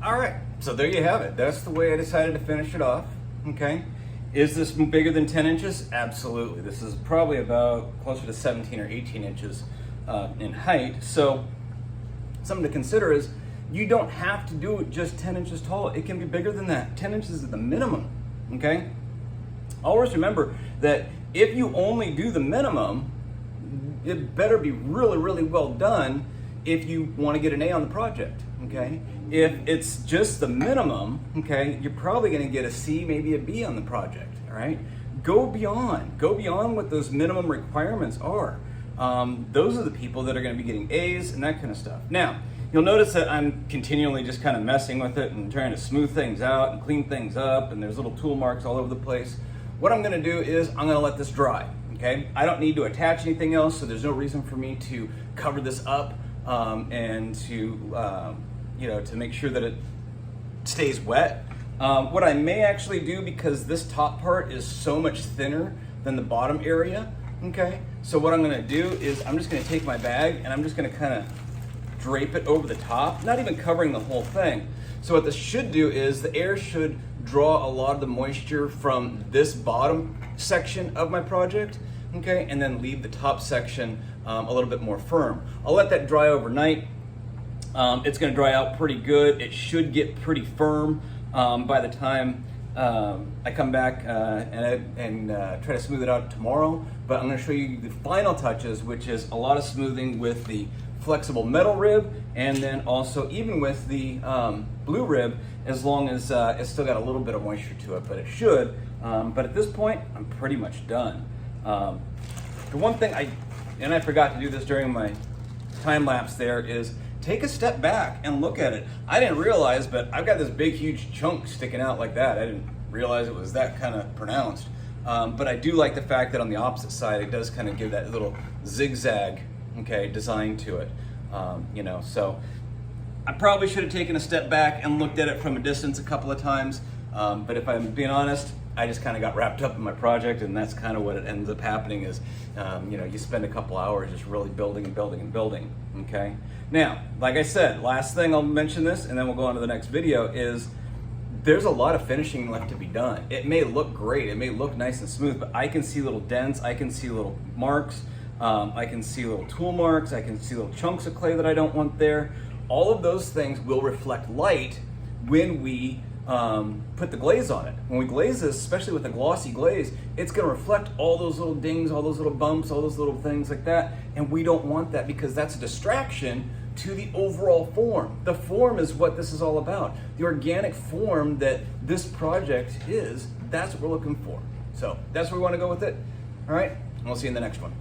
All right, so there you have it. That's the way I decided to finish it off, okay? Is this bigger than 10 inches? Absolutely. This is probably about closer to 17 or 18 inches in height. So something to consider is you don't have to do it just 10 inches tall. It can be bigger than that. 10 inches is the minimum, okay? Always remember that if you only do the minimum, it better be really, really well done if you want to get an A on the project, okay? If it's just the minimum, okay, you're probably going to get a C, maybe a B on the project, all right? Go beyond what those minimum requirements are. Those are the people that are going to be getting A's and that kind of stuff. Now, you'll notice that I'm continually just kind of messing with it and trying to smooth things out and clean things up, and there's little tool marks all over the place. What I'm going to do is I'm going to let this dry, okay? I don't need to attach anything else, so there's no reason for me to cover this up and to, to make sure that it stays wet. What I may actually do, because this top part is so much thinner than the bottom area, okay? So what I'm gonna do is I'm just gonna take my bag and I'm just gonna kind of drape it over the top, not even covering the whole thing. So what this should do is the air should draw a lot of the moisture from this bottom section of my project, okay, and then leave the top section a little bit more firm. I'll let that dry overnight. It's going to dry out pretty good. It should get pretty firm by the time I come back and try to smooth it out tomorrow. But I'm going to show you the final touches, which is a lot of smoothing with the flexible metal rib, and then also even with the blue rib, as long as it's still got a little bit of moisture to it, but it should. But at this point, I'm pretty much done. The one thing I forgot to do this during my time lapse there, is take a step back and look at it. I didn't realize, but I've got this big, huge chunk sticking out like that. I didn't realize it was that kind of pronounced. But I do like the fact that on the opposite side, it does kind of give that little zigzag, okay, design to it. So I probably should have taken a step back and looked at it from a distance a couple of times. But if I'm being honest, I just kind of got wrapped up in my project, and that's kind of what it ends up happening is, you spend a couple hours just really building and building and building, okay? Now, like I said, last thing I'll mention this, and then we'll go on to the next video, is there's a lot of finishing left to be done. It may look great, it may look nice and smooth, but I can see little dents, I can see little marks, I can see little tool marks, I can see little chunks of clay that I don't want there. All of those things will reflect light when we put the glaze on it. When we glaze this, especially with a glossy glaze, it's going to reflect all those little dings, all those little bumps, all those little things like that, and we don't want that because that's a distraction to the overall form. The form is what this is all about. The organic form that this project is, that's what we're looking for. So that's where we want to go with it. All right, and we'll see you in the next one.